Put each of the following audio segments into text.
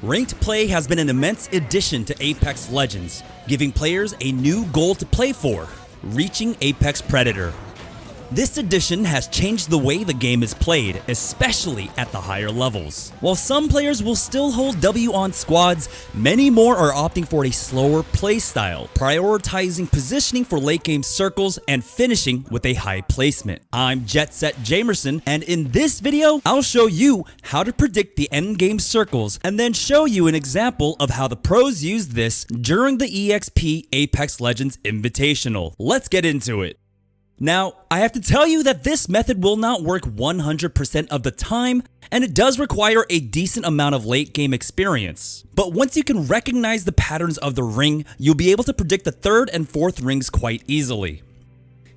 Ranked play has been an immense addition to Apex Legends, giving players a new goal to play for, reaching Apex Predator. This addition has changed the way the game is played, especially at the higher levels. While some players will still hold W on squads, many more are opting for a slower playstyle, prioritizing positioning for late game circles and finishing with a high placement. I'm Jet Set Jamerson, and in this video, I'll show you how to predict the end game circles and then show you an example of how the pros use this during the EXP Apex Legends Invitational. Let's get into it. Now, I have to tell you that this method will not work 100% of the time, and it does require a decent amount of late game experience. But once you can recognize the patterns of the ring, you'll be able to predict the third and fourth rings quite easily.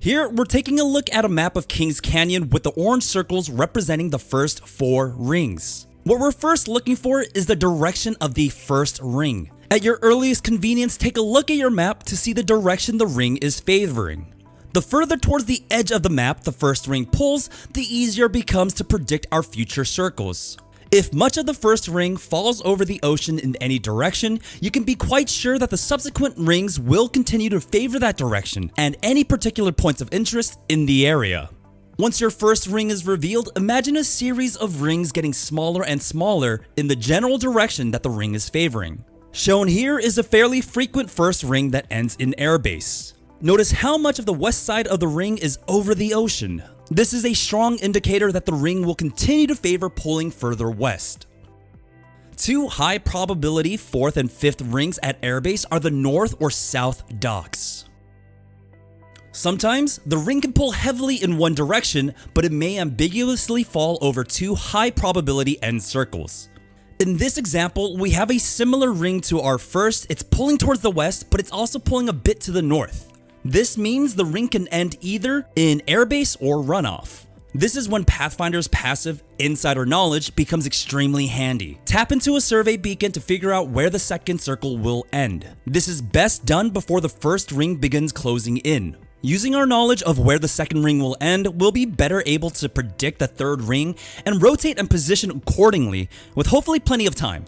Here, we're taking a look at a map of Kings Canyon with the orange circles representing the first 4 rings. What we're first looking for is the direction of the first ring. At your earliest convenience, take a look at your map to see the direction the ring is favoring. The further towards the edge of the map the first ring pulls, the easier it becomes to predict our future circles. If much of the first ring falls over the ocean in any direction, you can be quite sure that the subsequent rings will continue to favor that direction and any particular points of interest in the area. Once your first ring is revealed, imagine a series of rings getting smaller and smaller in the general direction that the ring is favoring. Shown here is a fairly frequent first ring that ends in airbase. Notice how much of the west side of the ring is over the ocean. This is a strong indicator that the ring will continue to favor pulling further west. 2 high probability 4th and 5th rings at airbase are the north or south docks. Sometimes, the ring can pull heavily in one direction, but it may ambiguously fall over 2 high probability end circles. In this example, we have a similar ring to our first. It's pulling towards the west, but it's also pulling a bit to the north. This means the ring can end either in airbase or runoff. This is when Pathfinder's passive Insider Knowledge becomes extremely handy. Tap into a survey beacon to figure out where the second circle will end. This is best done before the first ring begins closing in. Using our knowledge of where the second ring will end, we'll be better able to predict the third ring and rotate and position accordingly, with hopefully plenty of time.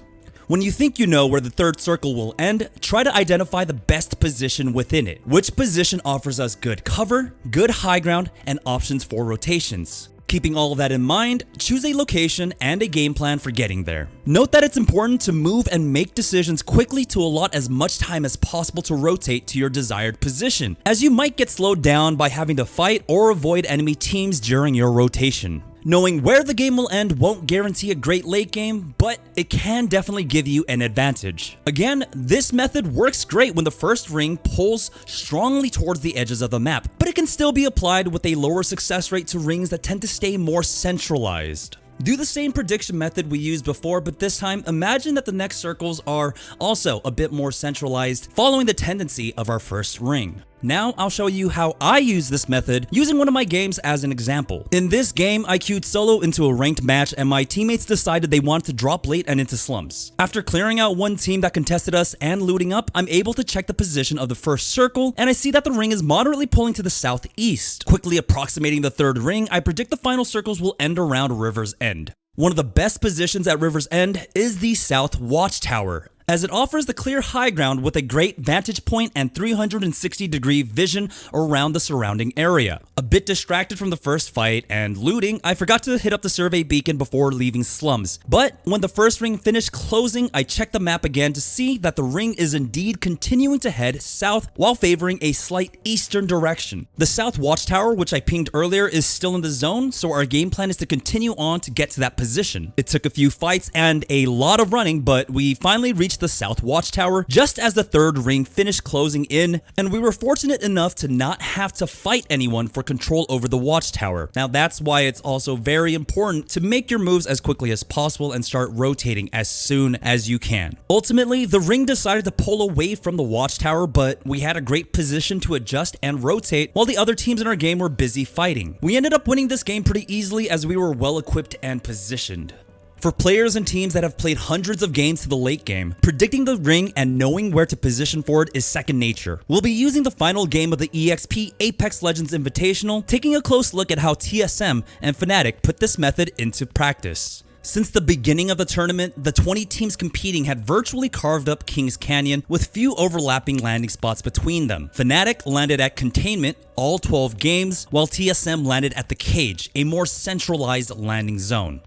When you think you know where the third circle will end, try to identify the best position within it. Which position offers us good cover, good high ground, and options for rotations. Keeping all of that in mind, choose a location and a game plan for getting there. Note that it's important to move and make decisions quickly to allot as much time as possible to rotate to your desired position, as you might get slowed down by having to fight or avoid enemy teams during your rotation. Knowing where the game will end won't guarantee a great late game, but it can definitely give you an advantage. Again, this method works great when the first ring pulls strongly towards the edges of the map, but it can still be applied with a lower success rate to rings that tend to stay more centralized. Do the same prediction method we used before, but this time imagine that the next circles are also a bit more centralized, following the tendency of our first ring. Now I'll show you how I use this method using one of my games as an example. In this game, I queued solo into a ranked match and my teammates decided they wanted to drop late and into slums. After clearing out one team that contested us and looting up, I'm able to check the position of the first circle and I see that the ring is moderately pulling to the southeast. Quickly approximating the third ring, I predict the final circles will end around River's End. One of the best positions at River's End is the South Watchtower, as it offers the clear high ground with a great vantage point and 360-degree vision around the surrounding area. A bit distracted from the first fight and looting, I forgot to hit up the survey beacon before leaving slums. But when the first ring finished closing, I checked the map again to see that the ring is indeed continuing to head south while favoring a slight eastern direction. The South Watchtower, which I pinged earlier, is still in the zone, so our game plan is to continue on to get to that position. It took a few fights and a lot of running, but we finally reached the South Watchtower just as the third ring finished closing in, and we were fortunate enough to not have to fight anyone for control over the watchtower. Now that's why it's also very important to make your moves as quickly as possible and start rotating as soon as you can. Ultimately, the ring decided to pull away from the watchtower, but we had a great position to adjust and rotate while the other teams in our game were busy fighting. We ended up winning this game pretty easily as we were well equipped and positioned. For players and teams that have played hundreds of games to the late game, predicting the ring and knowing where to position for it is second nature. We'll be using the final game of the EXP Apex Legends Invitational, taking a close look at how TSM and Fnatic put this method into practice. Since the beginning of the tournament, the 20 teams competing had virtually carved up Kings Canyon with few overlapping landing spots between them. Fnatic landed at Containment all 12 games, while TSM landed at the Cage, a more centralized landing zone.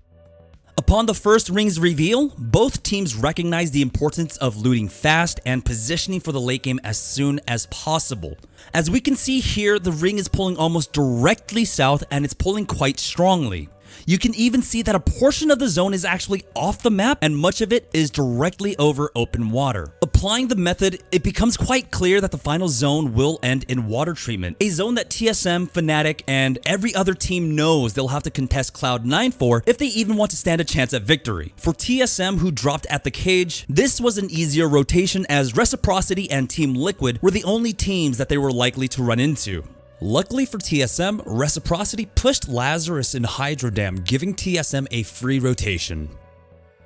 Upon the first ring's reveal, both teams recognized the importance of looting fast and positioning for the late game as soon as possible. As we can see here, the ring is pulling almost directly south and it's pulling quite strongly. You can even see that a portion of the zone is actually off the map and much of it is directly over open water. Applying the method, it becomes quite clear that the final zone will end in water treatment, a zone that TSM, Fnatic, and every other team knows they'll have to contest Cloud9 for if they even want to stand a chance at victory. For TSM, who dropped at the Cage, this was an easier rotation as Reciprocity and Team Liquid were the only teams that they were likely to run into. Luckily for TSM, Reciprocity pushed Lazarus and Hydrodam, giving TSM a free rotation.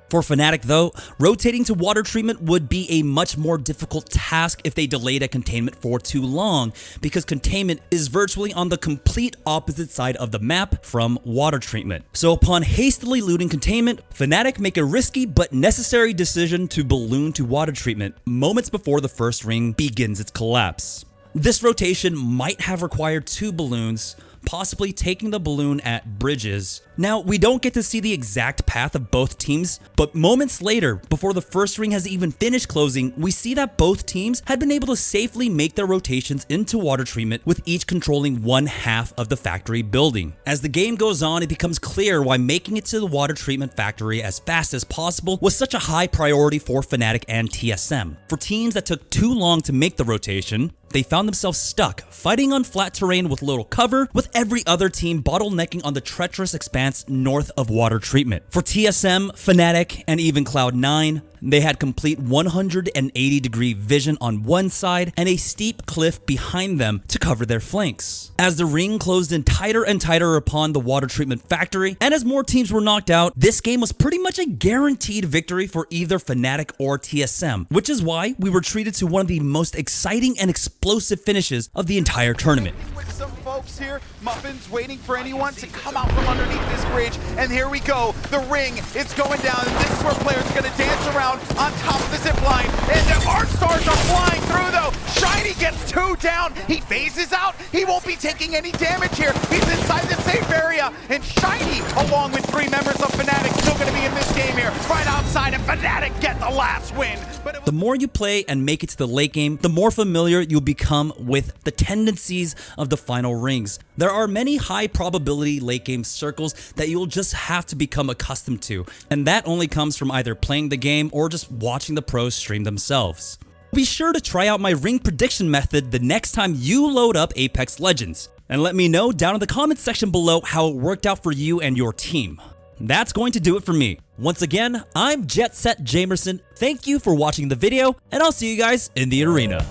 For Fnatic though, rotating to water treatment would be a much more difficult task if they delayed at Containment for too long, because Containment is virtually on the complete opposite side of the map from water treatment. So upon hastily looting Containment, Fnatic make a risky but necessary decision to balloon to water treatment moments before the first ring begins its collapse. This rotation might have required 2 balloons, possibly taking the balloon at bridges. Now, we don't get to see the exact path of both teams, but moments later, before the first ring has even finished closing, we see that both teams had been able to safely make their rotations into water treatment, with each controlling one half of the factory building. As the game goes on, it becomes clear why making it to the water treatment factory as fast as possible was such a high priority for Fnatic and TSM. For teams that took too long to make the rotation, they found themselves stuck, fighting on flat terrain with little cover, with every other team bottlenecking on the treacherous expanse north of water treatment. For TSM, Fnatic, and even Cloud9, they had complete 180-degree vision on one side and a steep cliff behind them to cover their flanks. As the ring closed in tighter and tighter upon the water treatment factory, and as more teams were knocked out, this game was pretty much a guaranteed victory for either Fnatic or TSM, which is why we were treated to one of the most exciting and explosive finishes of the entire tournament. With some folks here, Muffin's waiting for anyone to come out from underneath this bridge, and here we go. The ring, it's going down, and this is where players are going to dance around on top of the zip line, and the Art Stars are flying through though. Shiny gets 2 down, he phases out, he won't be taking any damage here. He's inside the safe area, and Shiny, along with 3 members of Fnatic, still going to be in this game here, right outside, and Fnatic get the last win. But the more you play and make it to the late game, the more familiar you'll become with the tendencies of the final rings. There are many high probability late game circles that you'll just have to become accustomed to, and that only comes from either playing the game or just watching the pros stream themselves. Be sure to try out my ring prediction method the next time you load up Apex Legends, and let me know down in the comments section below how it worked out for you and your team. That's going to do it for me. Once again, I'm Jet Set Jamerson. Thank you for watching the video, and I'll see you guys in the arena.